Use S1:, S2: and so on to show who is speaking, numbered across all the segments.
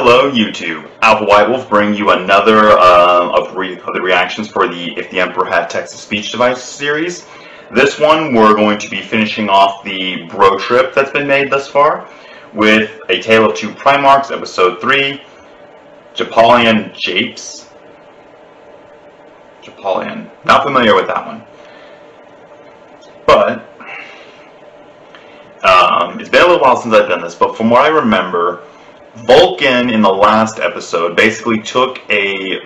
S1: Hello YouTube, Alpha White Wolf bringing you another of the reactions for the If the Emperor Had Text-to-Speech Device series. This one we're going to be finishing off the bro trip that's been made thus far with A Tale of Two Primarchs, Episode 3, Japalion Japes. Japalion, not familiar with that one. But, it's been a little while since I've done this, but from what I remember, Vulcan in the last episode basically took an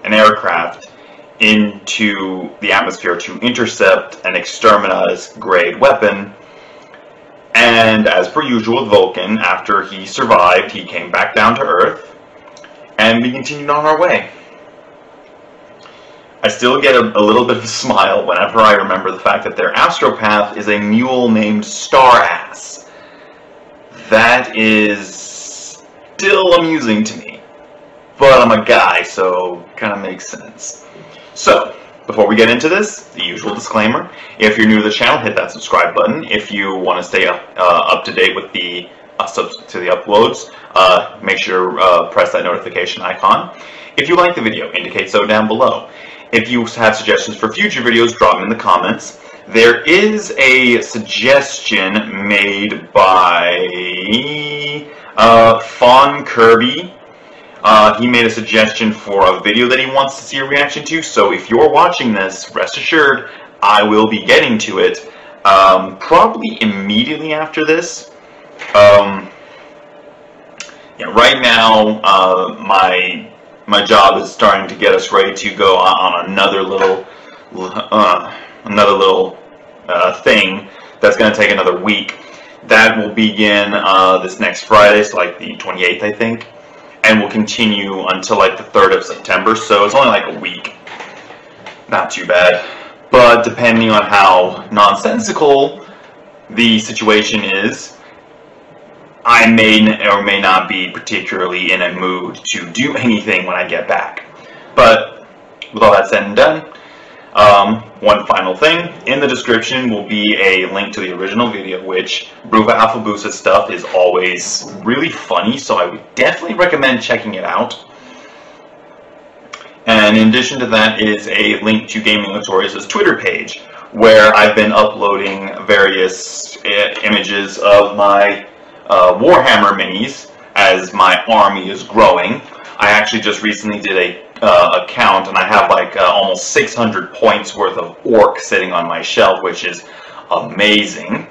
S1: aircraft into the atmosphere to intercept an exterminatus-grade weapon, and as per usual with Vulcan, after he survived, he came back down to Earth, and we continued on our way. I still get a little bit of a smile whenever I remember the fact that their astropath is a mule named Starass. That is still amusing to me, but I'm a guy, so kind of makes sense. So, before we get into this, the usual disclaimer. If you're new to the channel, hit that subscribe button. If you want to stay up to date with the uploads, make sure to press that notification icon. If you like the video, indicate so down below. If you have suggestions for future videos, drop them in the comments. There is a suggestion made by Fawn Kirby. He made a suggestion for a video that he wants to see a reaction to, so if you're watching this, rest assured, I will be getting to it, probably immediately after this. Yeah, right now, my job is starting to get us ready to go on another little thing that's going to take another week. That will begin this next Friday, so like the 28th, I think, and will continue until like the 3rd of September, so it's only like a week. Not too bad. But depending on how nonsensical the situation is, I may or may not be particularly in a mood to do anything when I get back. But with all that said and done, one final thing, in the description will be a link to the original video, which Bruva Alphabusa stuff is always really funny, so I would definitely recommend checking it out. And in addition to that is a link to Gaming Notorious' Twitter page, where I've been uploading various images of my Warhammer minis as my army is growing. I actually just recently did a count, and I have like almost 600 points worth of orc sitting on my shelf, which is amazing.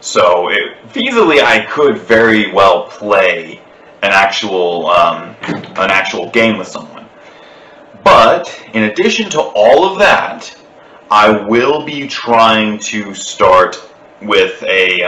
S1: So feasibly I could very well play an actual game with someone. But in addition to all of that, I will be trying to start with a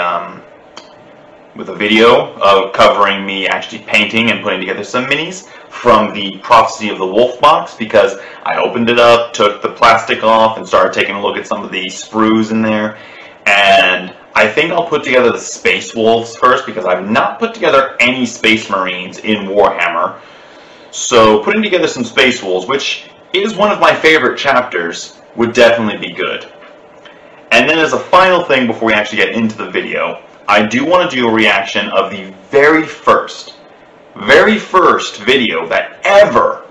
S1: video covering me actually painting and putting together some minis from the Prophecy of the Wolf box, because I opened it up, took the plastic off, and started taking a look at some of the sprues in there. And I think I'll put together the Space Wolves first, because I've not put together any Space Marines in Warhammer. So putting together some Space Wolves, which is one of my favorite chapters, would definitely be good. And then as a final thing before we actually get into the video, I do want to do a reaction of the very first video that ever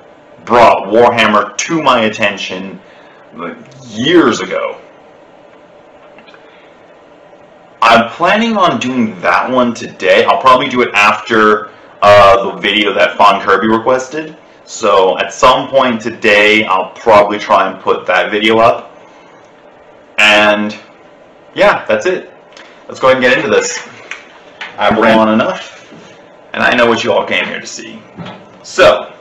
S1: brought Warhammer to my attention years ago. I'm planning on doing that one today. I'll probably do it after the video that Fawn Kirby requested. So at some point today, I'll probably try and put that video up. And yeah, that's it. Let's go ahead and get into this. I've ran on enough, and I know what you all came here to see. So,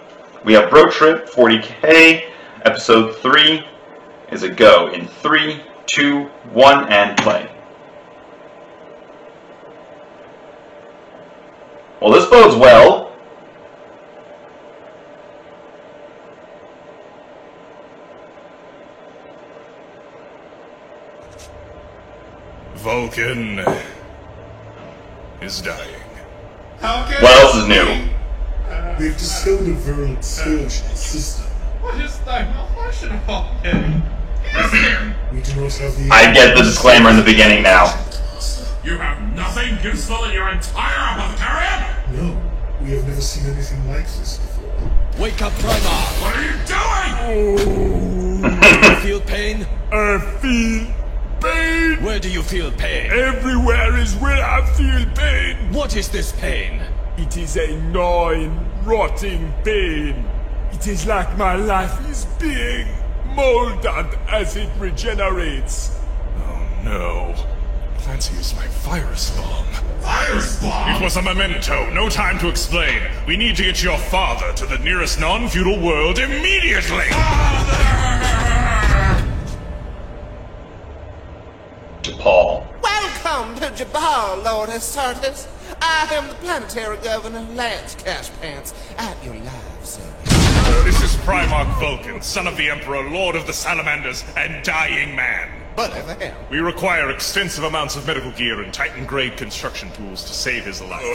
S1: we have Bro Trip 40K, Episode 3 is a go in 3, 2, 1, and play. Well, this bodes well.
S2: Vulcan is dying.
S1: What else is new?
S3: We've discovered a virulent scourge system.
S4: What is thy malfunction, Vulcan?
S3: We do not have the...
S1: I get the disclaimer in the beginning now.
S2: You have nothing useful in your entire apothecarium?
S3: No, we We have never seen anything like this before.
S5: Wake up, Primarch!
S2: What are you doing?
S5: Do you feel pain?
S6: I feel pain.
S5: Where do you feel pain?
S6: Everywhere is where I feel pain.
S5: What is this pain?
S6: It is a gnawing, rotting pain. It is like my life is being molded as it regenerates.
S2: Oh no. Clancy used my virus bomb.
S3: Virus bomb!
S2: It was a memento. No time to explain. We need to get your father to the nearest non-feudal world immediately!
S1: Paul.
S7: Welcome to Jabal, Lord Astartes. I am the planetary governor, Lance Cashpants, at your live service.
S2: This is Primarch Vulcan, son of the Emperor, Lord of the Salamanders, and Dying Man.
S7: Whatever hell.
S2: We require extensive amounts of medical gear and Titan-grade construction tools to save his life.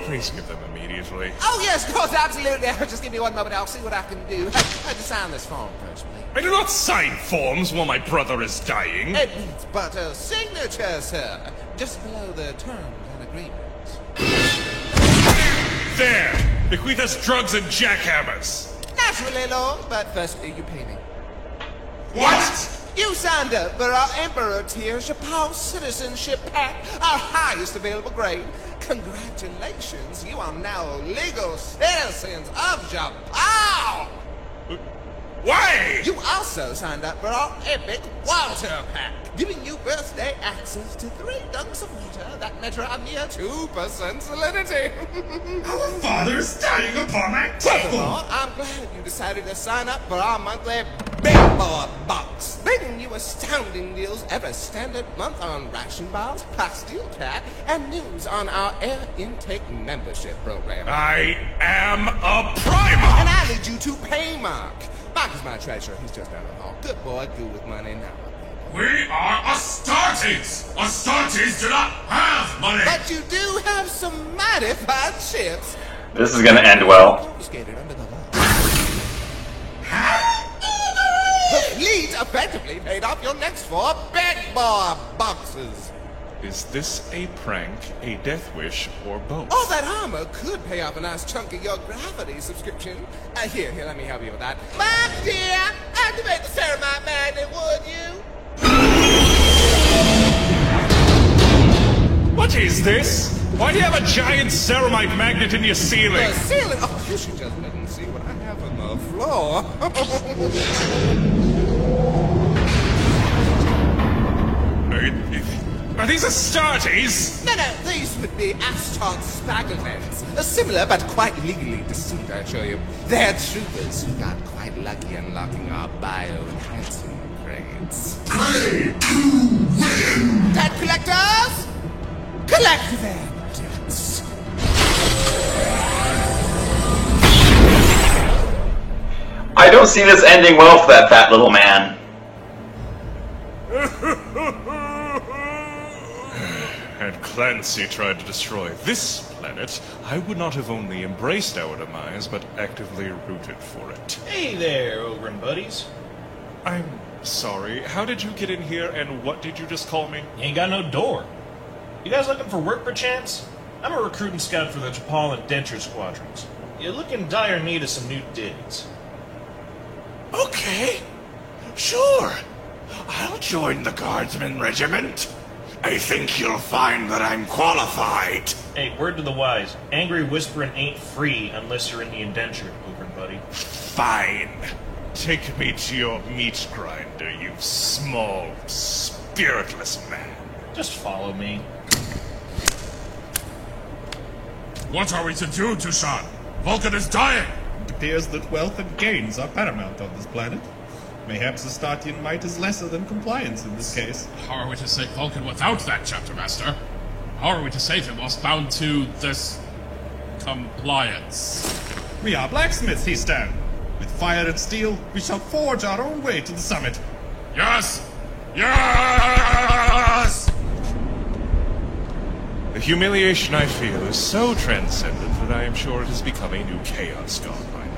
S2: Please give them immediately.
S7: Oh, yes, of course, absolutely. Just give me one moment, I'll see what I can do. I just sign this form first, please.
S2: I do not sign forms while my brother is dying.
S7: It needs but a signature, sir. Just below the terms and agreements.
S2: There! Bequeath us drugs and jackhammers!
S7: Naturally, Lord, but firstly, you pay me.
S2: What?
S7: You signed up for our Emperor tier Japal Citizenship Pack, our highest available grade. Congratulations, you are now legal citizens of Japal!
S2: Why?
S7: You also signed up for our Epic Water Pack, giving you birthday access to 3 dunks of water that measure a mere 2% salinity.
S4: Our father's dying upon my table!
S7: Furthermore, I'm glad you decided to sign up for our monthly Big Boy Box, bringing you astounding deals every standard month on ration bars, pastille cat, and news on our air intake membership program.
S2: I am a Primarch!
S7: And I lead you to Paymark. Mark is my treasurer. He's just down the hall. Good boy, good with money now.
S4: We are Astartes! Astartes do not have money!
S7: But you do have some mighty fine chips.
S1: This is gonna end well.
S7: Confiscated under the law. The fleet effectively paid off your next 4 Big Boy Boxes.
S2: Is this a prank, a death wish, or both?
S7: All that armor could pay off a nice chunk of your gravity subscription. Here, let me help you with that. My dear, activate the Ceramite magnet, would you?
S2: What is this? Why do you have a giant ceramite magnet in your ceiling?
S7: The ceiling? Oh, you should just let me see what I have on the floor.
S2: Are these Astartes?
S7: No, these would be Astartes Spaglets. Similar, but quite legally distinct, I assure you. They're troopers who got quite lucky unlocking our bio-enhancing crates. Debt collectors! Collect their debts.
S1: I don't see this ending well for that fat little man.
S2: Had Clancy tried to destroy this planet, I would not have only embraced our demise, but actively rooted for it.
S8: Hey there, Ogren buddies.
S2: I'm sorry, how did you get in here, and what did you just call me?
S8: You ain't got no door. You guys looking for work, perchance? I'm a recruiting scout for the Japal and Denture squadrons. You look in dire need of some new digs.
S6: Okay, sure. I'll join the Guardsman Regiment. I think you'll find that I'm qualified.
S8: Hey, word to the wise. Angry whispering ain't free unless you're in the indenture, Ogren buddy.
S2: Fine. Take me to your meat grinder, you small, spiritless man.
S8: Just follow me.
S4: What are we to do, Tushan? Vulcan is dying!
S9: It appears that wealth and gains are paramount on this planet. Mayhaps Astartian might is lesser than compliance in this case.
S4: How are we to save Vulcan without that, Chapter Master? How are we to save him whilst bound to this... compliance?
S9: We are blacksmiths, he stand. With fire and steel, we shall forge our own way to the summit.
S4: Yes! Yes!
S2: The humiliation I feel is so transcendent that I am sure it has become a new chaos god by now.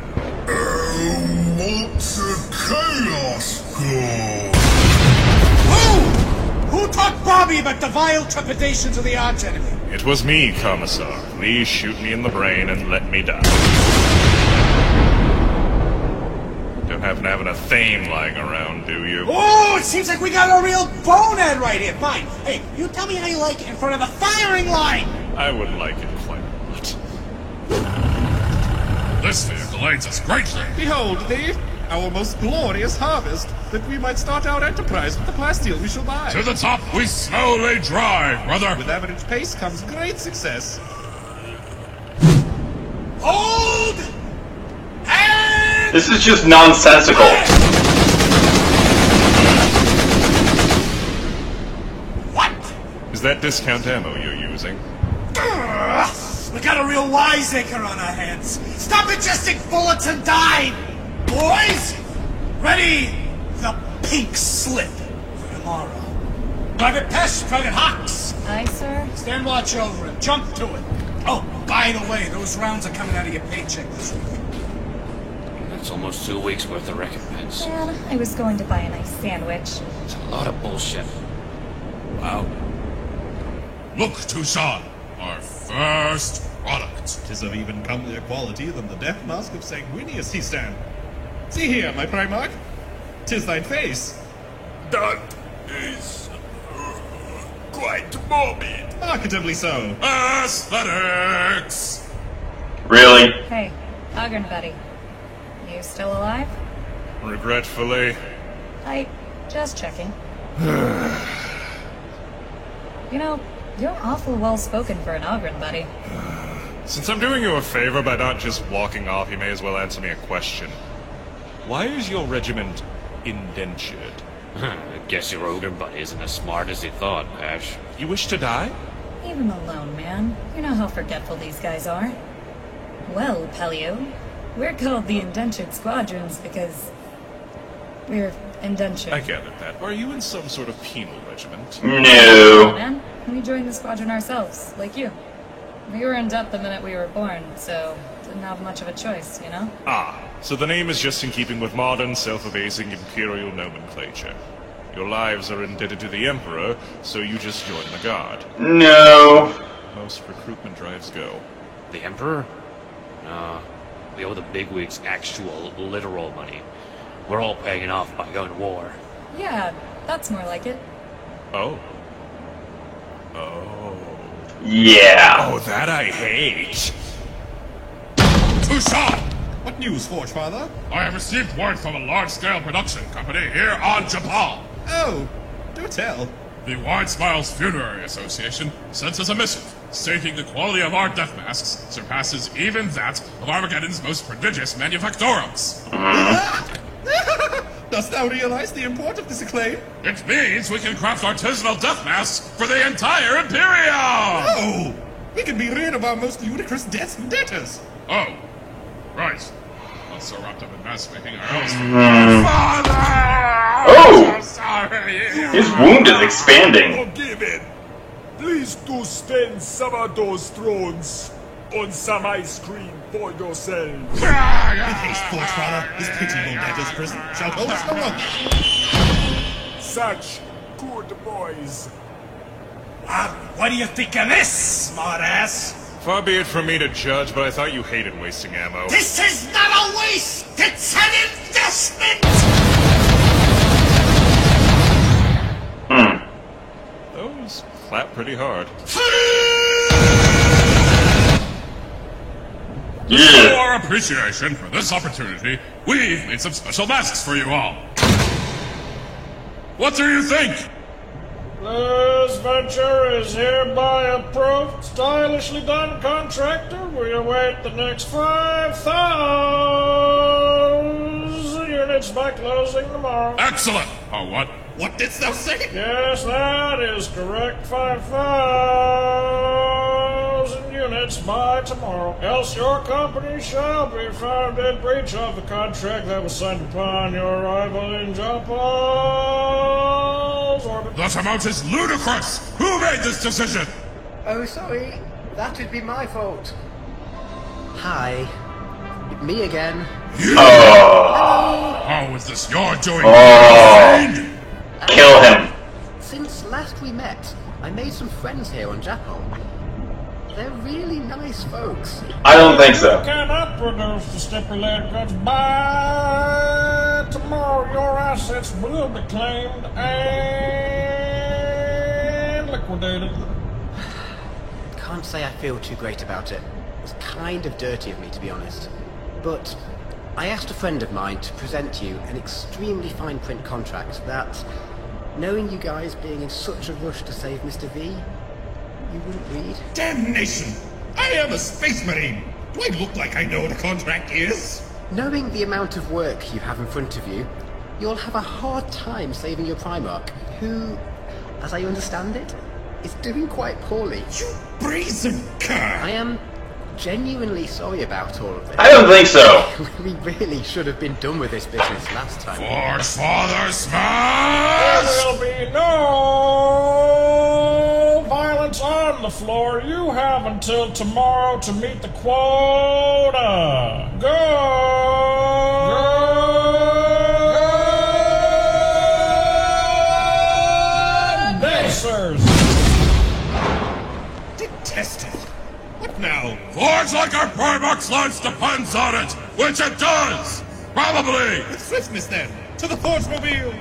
S3: What's a chaos god?
S10: Who taught Bobby about the vile trepidations of the arch enemy?
S2: It was me, Commissar. Please shoot me in the brain and let me die. Don't happen to have a thame lying around, do you?
S10: Oh, it seems like we got a real bonehead right here. Fine. Hey, you tell me how you like it in front of the firing line.
S2: I wouldn't like it quite a lot.
S4: This vehicle aids us greatly.
S9: Behold thee, our most glorious harvest, that we might start our enterprise with the plasteel we shall buy.
S4: To the top we slowly drive, brother.
S9: With average pace comes great success.
S10: Hold! And...
S1: This is just nonsensical.
S10: What?
S2: Is that discount ammo you're using?
S10: We got a real wiseacre on our hands. Stop ingesting bullets and die! Boys, ready the pink slip for tomorrow. Private Pesh, Private Hawks.
S11: Aye, sir.
S10: Stand watch over him. Jump to it. Oh, by the way, those rounds are coming out of your paycheck this week.
S5: That's almost 2 weeks worth of recompense.
S11: Dad, I was going to buy a nice sandwich.
S5: It's a lot of bullshit. Wow.
S4: Look, Tucson, our first product.
S9: 'Tis of even comelier quality than the death mask of Sanguinius he stand. See here, my Primarch. 'Tis thine face.
S6: That is quite morbid.
S9: Marketably so.
S4: Aesthetics!
S1: Really?
S11: Hey, Ogren buddy. You still alive?
S2: Regretfully.
S11: Just checking. You know, you're awful well-spoken for an Ogren buddy.
S2: Since I'm doing you a favor by not just walking off, you may as well answer me a question. Why is your regiment indentured?
S5: I guess your ogre buddy isn't as smart as he thought, Pesh.
S2: You wish to die?
S11: Leave him alone, man. You know how forgetful these guys are. Well, Pelio, we're called the Indentured Squadrons because we're indentured.
S2: I gathered that. Are you in some sort of penal regiment?
S11: Yeah,
S1: No.
S11: man. We joined the squadron ourselves, like you. We were in debt the minute we were born, so didn't have much of a choice, you know?
S2: Ah, so the name is just in keeping with modern, self-abasing imperial nomenclature. Your lives are indebted to the Emperor, so you just join the Guard.
S1: No.
S2: Most recruitment drives go.
S5: The Emperor? No. We owe the bigwigs actual, literal money. We're all paying it off by going to war.
S11: Yeah, that's more like it.
S2: Oh. Oh.
S1: Yeah.
S2: Oh, that I hate.
S4: Tucson!
S9: What news, Forge Father?
S4: I have received word from a large-scale production company here on Japal.
S9: Oh, do tell.
S4: The Wide Smiles Funerary Association sends us a missive stating the quality of our death masks surpasses even that of Armageddon's most prodigious manufactorums.
S9: Dost thou realize the import of this acclaim?
S4: It means we can craft artisanal death masks for the entire Imperium!
S9: Oh! We can be rid of our most ludicrous debts and debtors!
S4: Oh, right. Not so wrapped up in mask making our else.
S1: Father!
S4: Oh!
S1: Oh!
S4: I'm so sorry!
S1: His wound is expanding.
S6: Forgive it. Please do spend some of those thrones on some ice cream for yourselves.
S9: With haste, Forge Father. This pitiable debtor's prison shall hold us no longer.
S6: Such good boys.
S10: What do you think of this, smartass?
S2: Far be it from me to judge, but I thought you hated wasting ammo.
S10: This is not a waste! It's an investment!
S2: Those clap pretty hard.
S4: To show our appreciation for this opportunity, we've made some special masks for you all. What do you think?
S8: This venture is hereby approved. Stylishly done, contractor. We await the next 5,000 units by closing tomorrow.
S4: Excellent! Oh, what?
S9: What didst thou say?
S8: Yes, that is correct. 5,000 units by tomorrow. Else your company shall be found in breach of the contract that was signed upon your arrival in Japal's orbit.
S4: That amount is ludicrous! Who made this decision?
S12: Oh, sorry. That would be my fault. Hi. Me again.
S4: How is this your doing?
S1: Kill him.
S12: Since last we met, I made some friends here on Japal. They're really nice folks.
S1: I don't think so.
S13: You cannot produce the stipulated goods by tomorrow. Your assets will be claimed and liquidated.
S12: Can't say I feel too great about it. It's kind of dirty of me, to be honest. But I asked a friend of mine to present you an extremely fine print contract that, knowing you guys being in such a rush to save Mr. V, you wouldn't read.
S9: Damnation! I am a space marine! Do I look like I know what a contract is?
S12: Knowing the amount of work you have in front of you, you'll have a hard time saving your Primarch, who, as I understand it, is doing quite poorly.
S9: You brazen cur!
S12: I am genuinely sorry about all of this.
S1: I don't think so.
S12: We really should have been done with this business last time.
S4: Forge Father Smash!
S13: There will be no violence on the floor. You have until tomorrow to meet the quota. Go! Dancers!
S9: Detested. What now?
S4: Forge like our Primarch's life depends on it, which it does! Probably!
S9: With swiftness then! To the Forge-mobile!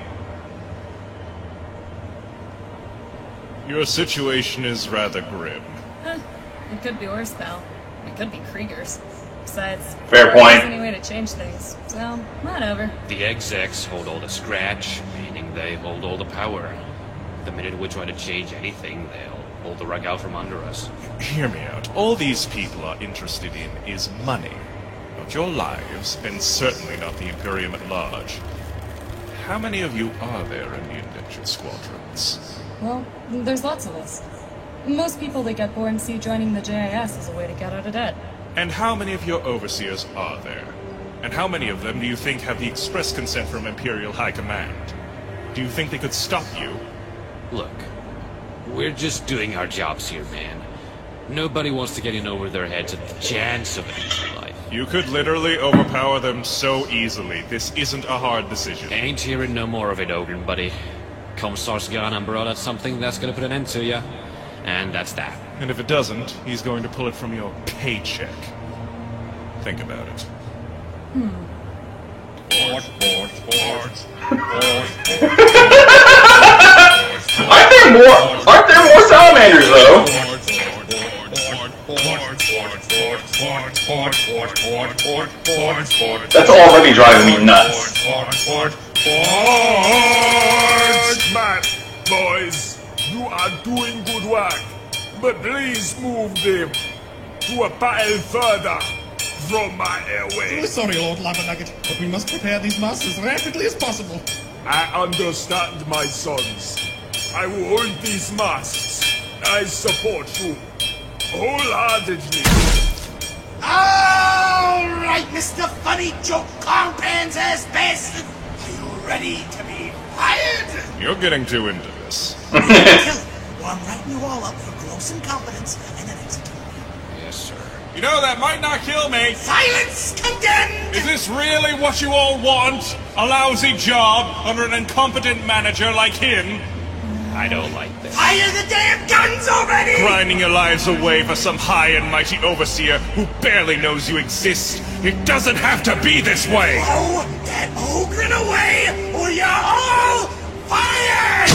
S2: Your situation is rather grim.
S11: It could be worse, pal. It could be Krieger's. Besides,
S1: Fair point.
S11: there's any way to change things. So, whatever.
S5: The execs hold all the scratch, meaning they hold all the power. The minute we try to change anything, they'll pull the rug out from under us.
S2: Hear me out. All these people are interested in is money. Not your lives, and certainly not the Imperium at large. How many of you are there in the indentured squadrons?
S11: Well, there's lots of us. Most people that get born see joining the JIS as a way to get out of debt.
S2: And how many of your overseers are there? And how many of them do you think have the express consent from Imperial High Command? Do you think they could stop you?
S5: Look, we're just doing our jobs here, man. Nobody wants to get in over their heads at the chance of an easy life.
S2: You could literally overpower them so easily. This isn't a hard decision.
S5: Ain't hearing no more of it, Ogren, buddy. Comstar's gone and brought out something that's gonna put an end to ya. And that's that.
S2: And if it doesn't, he's going to pull it from your paycheck. Think about it.
S1: Aren't there more salamanders though? That's already driving me nuts.
S6: Smart, boys. You are doing good work. But please move them to a battle further from my
S9: We're
S6: airway.
S9: sorry, Lord Labernugget, but we must prepare these masks as rapidly as possible.
S6: I understand, my sons. I will hold these masks. I support you wholeheartedly.
S10: All right, Mr. Funny Joke Clownpants ass bastard. Are you ready to be fired?
S2: You're getting too into this.
S10: Kill him, or I'm writing you all up for gross incompetence and then executing you.
S5: Yes, sir.
S2: You know, that might not kill me.
S10: Silence condemned!
S2: Is this really what you all want? A lousy job under an incompetent manager like him?
S5: I don't like this.
S10: Fire the damn guns already!
S2: Grinding your lives away for some high and mighty overseer who barely knows you exist. It doesn't have to be this way.
S10: Throw that ogre away, or you're all fired!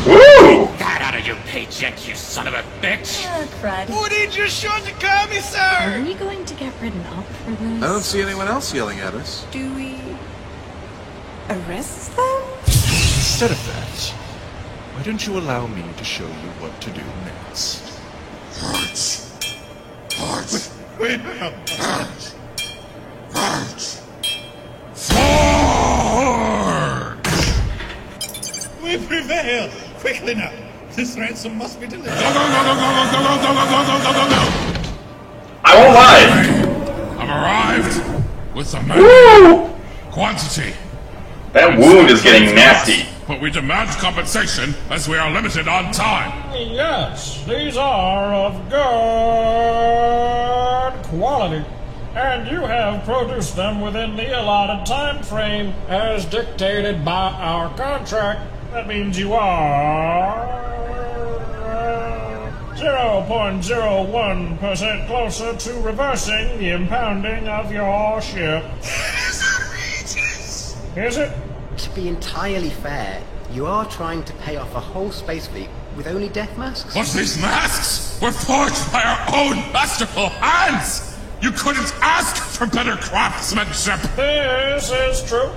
S1: Woo!
S5: Get out of your paycheck, you son of a bitch!
S11: Crud.
S9: Who did you shoot to call me,
S11: Are
S9: sir?
S11: we going to get ridden up for this?
S14: I don't see anyone else yelling at us.
S15: Do we arrest them?
S2: Instead of that, why don't you allow me to show you what to do next?
S9: Wait, we prevail! Quickly now! This ransom must be delivered.
S1: I won't lie.
S4: I've arrived with the
S1: Woo!
S4: quantity.
S1: That wound is getting nasty.
S4: But we demand compensation as we are limited on time.
S13: Yes, these are of good quality. And you have produced them within the allotted time frame as dictated by our contract. That means you are 0.01% closer to reversing the impounding of your ship. Is it?
S12: To be entirely fair, you are trying to pay off a whole space fleet with only death masks?
S4: But these masks were forged by our own masterful hands! You couldn't ask for better craftsmanship!
S13: This is true.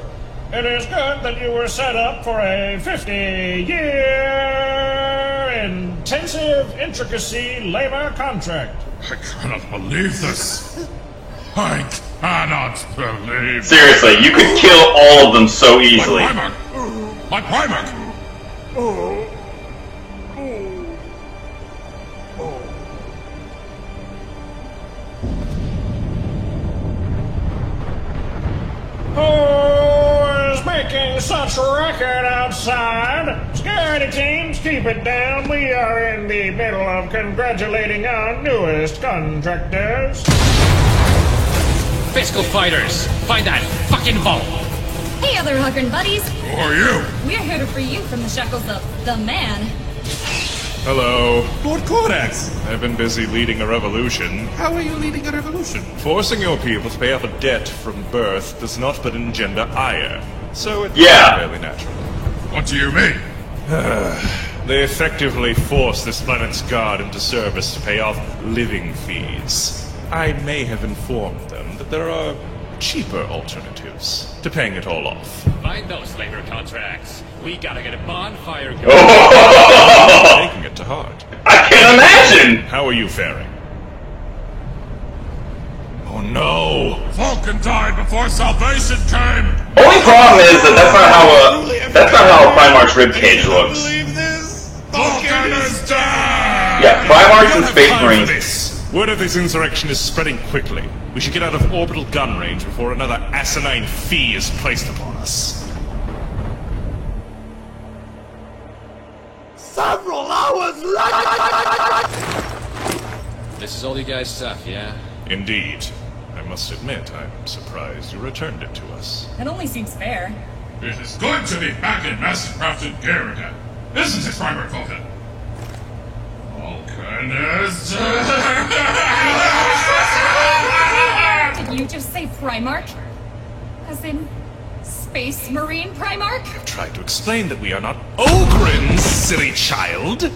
S13: It is good that you were set up for a 50-year intensive intricacy labor contract.
S4: I cannot believe this. I cannot believe this.
S1: Seriously, you could kill all of them so easily.
S4: My Primarch!
S13: Who is making such racket outside? Security teams, keep it down. We are in the middle of congratulating our newest contractors.
S5: Fiscal fighters, find that fucking vault!
S11: Hey, other Huckern buddies!
S4: Who are you?
S11: We're here to free you from the shackles of the man.
S2: Hello.
S9: Lord Corax!
S2: I've been busy leading a revolution.
S9: How are you leading a revolution?
S2: Forcing your people to pay off a debt from birth does not but engender ire. So it's fairly natural.
S4: What do you mean?
S2: They effectively force this planet's guard into service to pay off living fees. I may have informed them that there are cheaper alternatives to paying it all off.
S5: Find those labor contracts. We gotta get a bonfire going.
S2: Taking it to heart.
S1: I can imagine!
S2: How are you faring? Oh no!
S4: Vulcan died before salvation came!
S1: Only problem is that that's not how a Primarch's ribcage looks.
S4: Vulcan is dead!
S1: Yeah, Primarchs and Space Marines.
S2: Word of this insurrection is spreading quickly. We should get out of orbital gun range before another asinine fee is placed upon us.
S10: Several hours later!
S5: This is all you guys' stuff, yeah?
S2: Indeed. I must admit, I'm surprised you returned it to us.
S11: It only seems fair.
S4: It is good to be back in master-crafted gear again. Isn't it, Primarch Vulcan? Vulcan is
S11: Did you just say Primarch? As in Space Marine Primarch?
S2: I've tried to explain that we are not Ogrins, silly child!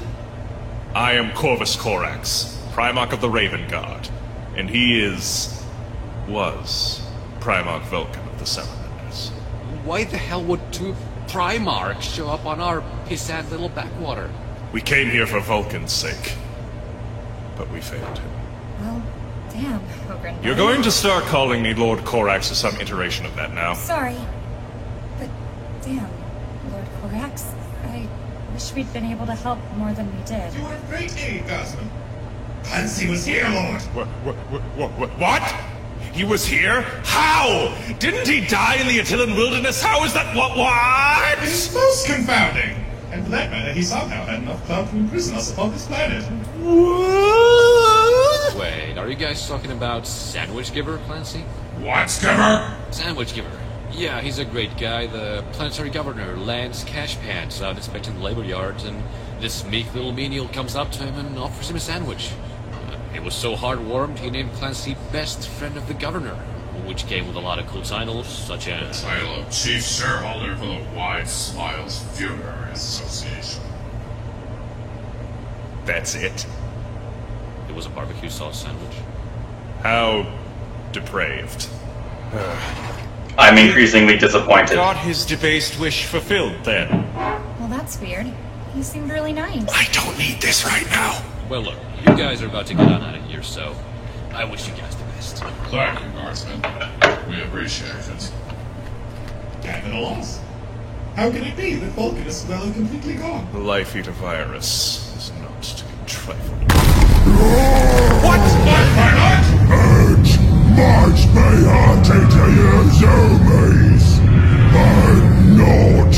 S2: I am Corvus Corax, Primarch of the Raven Guard, and he was Primarch Vulcan of the Salamanders.
S5: Why the hell would two Primarchs show up on our pissant little backwater?
S2: We came here for Vulcan's sake, but we failed him.
S11: Well, damn, Ogren.
S2: You're going to start calling me Lord Corax or some iteration of that now.
S11: Sorry. But, damn, Lord Corax, I wish we'd been able to help more than we did.
S9: You were a great aid, Gosman. Clancy was here, Lord.
S2: What? He was here? How? Didn't he die in the Attilan wilderness? How is that? What?
S9: It's most confounding. And for that matter, he somehow had enough clout to imprison us upon this planet.
S5: Wait, are you guys talking about Sandwich Giver, Clancy?
S4: What Giver?
S5: Sandwich Giver. Yeah, he's a great guy. The planetary governor lands cash pants out inspecting the labor yards, and this meek little menial comes up to him and offers him a sandwich. It was so heartwarmed, he named Clancy best friend of the governor, which came with a lot of cool titles, such as...
S4: The title of chief shareholder for the Wide Smiles Funerary Association.
S2: That's it?
S5: It was a barbecue sauce sandwich.
S2: How depraved.
S1: I'm increasingly disappointed.
S2: Got his debased wish fulfilled, then.
S11: Well, that's weird. He seemed really nice.
S2: I don't need this right now.
S5: Well, look, you guys are about to get on out of here, so I wish you guys the best.
S4: Thank you, Guardsman. We appreciate it.
S9: Capital loss. How can it be that Vulcan is well and completely gone?
S2: The Life Eater virus is not to be trifled.
S9: What?
S6: Urge march beate homies, but not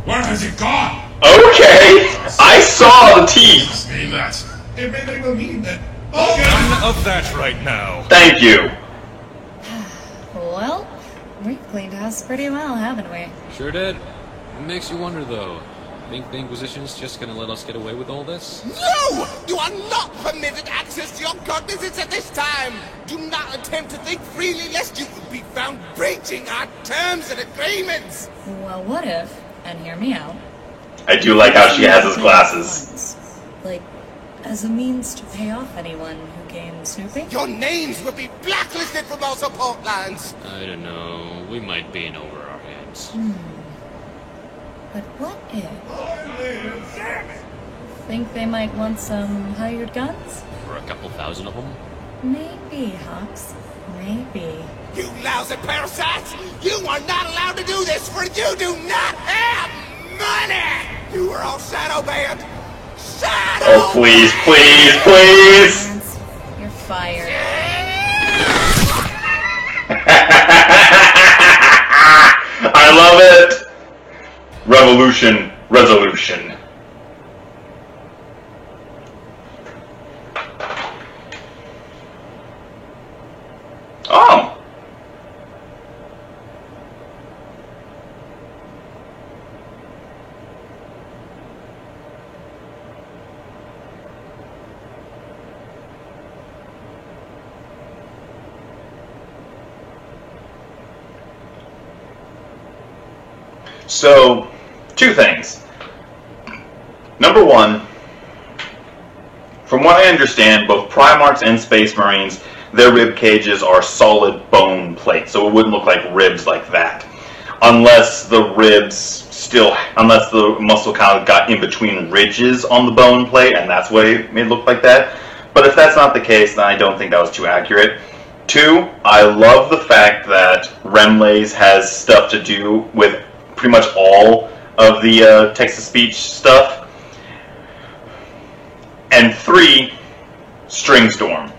S4: Where has he gone?
S1: Okay! I saw the teeth!
S4: Mean that.
S9: It may very well mean that
S2: None of that right now.
S1: Thank you.
S11: Well, we've cleaned house pretty well, haven't we?
S5: Sure did. Makes you wonder, though. Think the Inquisition's just gonna let us get away with all this?
S7: No! You are not permitted access to your cognizance at this time! Do not attempt to think freely lest you could be found breaching our terms and agreements!
S11: Well, what if, and hear me out,
S1: I do like how she has his glasses.
S11: like, as a means to pay off anyone who came snooping?
S7: Your names will be blacklisted from all support lines!
S5: I don't know. We might be in over our heads.
S11: But what if... Think they might want some hired guns?
S5: For a couple thousand of them?
S11: Maybe, Hawks. Maybe.
S7: You lousy parasites! You are not allowed to do this, for you do not have money! You are all shadow banned! Shadow!
S1: Oh, please, please, please!
S11: You're fired.
S1: I love it! Revolution, resolution. Oh! So, two things. Number one, from what I understand, both Primarchs and Space Marines, their rib cages are solid bone plate, so it wouldn't look like ribs like that. Unless the muscle kind of got in between ridges on the bone plate, and that's why it made it look like that. But if that's not the case, then I don't think that was too accurate. Two, I love the fact that Remlays has stuff to do with pretty much all of the text-to-speech stuff. And three, Stringstorm.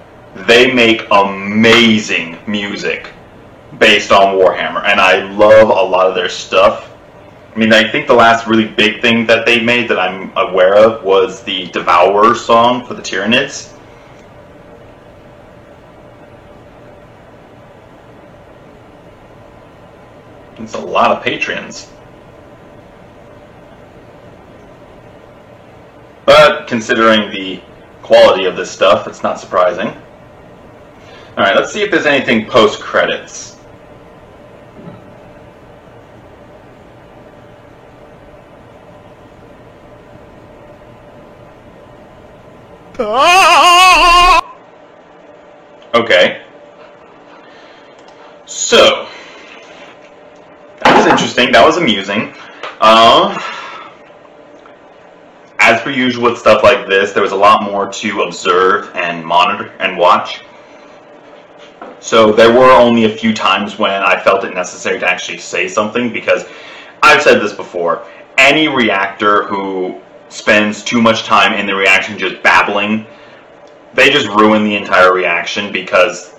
S1: They make amazing music based on Warhammer, and I love a lot of their stuff. I mean, I think the last really big thing that they made that I'm aware of was the Devourer song for the Tyranids. It's a lot of patrons. But considering the quality of this stuff, it's not surprising. Alright, let's see if there's anything post-credits. Okay. So, that was interesting. That was amusing. As per usual with stuff like this, there was a lot more to observe and monitor and watch. So there were only a few times when I felt it necessary to actually say something, because I've said this before, any reactor who spends too much time in the reaction just babbling, they just ruin the entire reaction because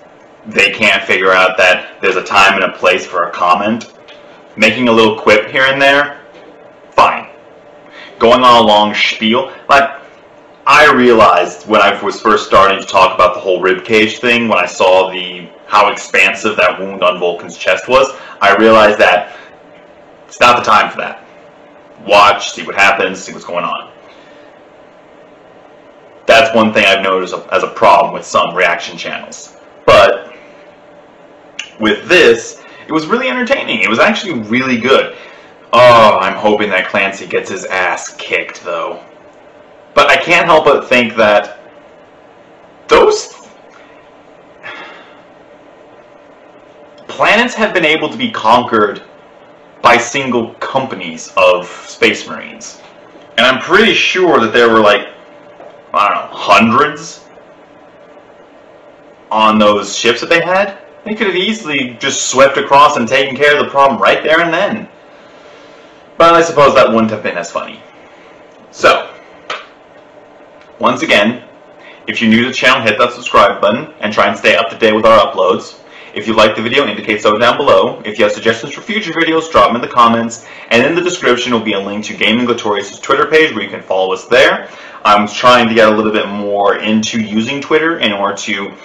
S1: they can't figure out that there's a time and a place for a comment. Making a little quip here and there, fine. Going on a long spiel, like, I realized when I was first starting to talk about the whole ribcage thing, when I saw how expansive that wound on Vulcan's chest was, I realized that it's not the time for that. Watch, see what happens, see what's going on. That's one thing I've noticed as a problem with some reaction channels. But with this, it was really entertaining. It was actually really good. Oh, I'm hoping that Clancy gets his ass kicked, though. But I can't help but think that those planets have been able to be conquered by single companies of Space Marines. And I'm pretty sure that there were, like, I don't know, hundreds on those ships that they had. They could have easily just swept across and taken care of the problem right there and then. But I suppose that wouldn't have been as funny. So, once again, if you're new to the channel, hit that subscribe button and try and stay up to date with our uploads. If you like the video, indicate so down below. If you have suggestions for future videos, drop them in the comments. And in the description will be a link to Gaming Glatorius' Twitter page where you can follow us there. I'm trying to get a little bit more into using Twitter in order to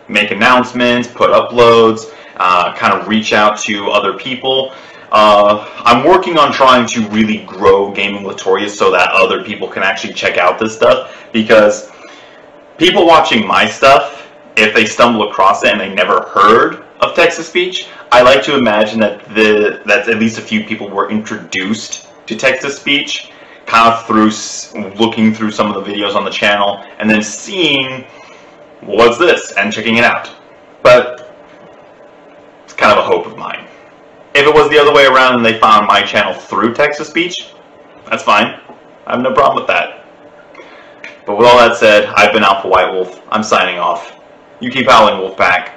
S1: make announcements, put uploads, kind of reach out to other people. I'm working on trying to really grow Gaming Latorius so that other people can actually check out this stuff, because people watching my stuff, if they stumble across it and they never heard of text-to-speech, I like to imagine that that at least a few people were introduced to text-to-speech kind of through looking through some of the videos on the channel and then seeing what's this and checking it out. But it's kind of a hope of mine. If it was the other way around and they found my channel through text-to-speech, that's fine. I have no problem with that. But with all that said, I've been Alpha White Wolf. I'm signing off. You keep howling, Wolfpack.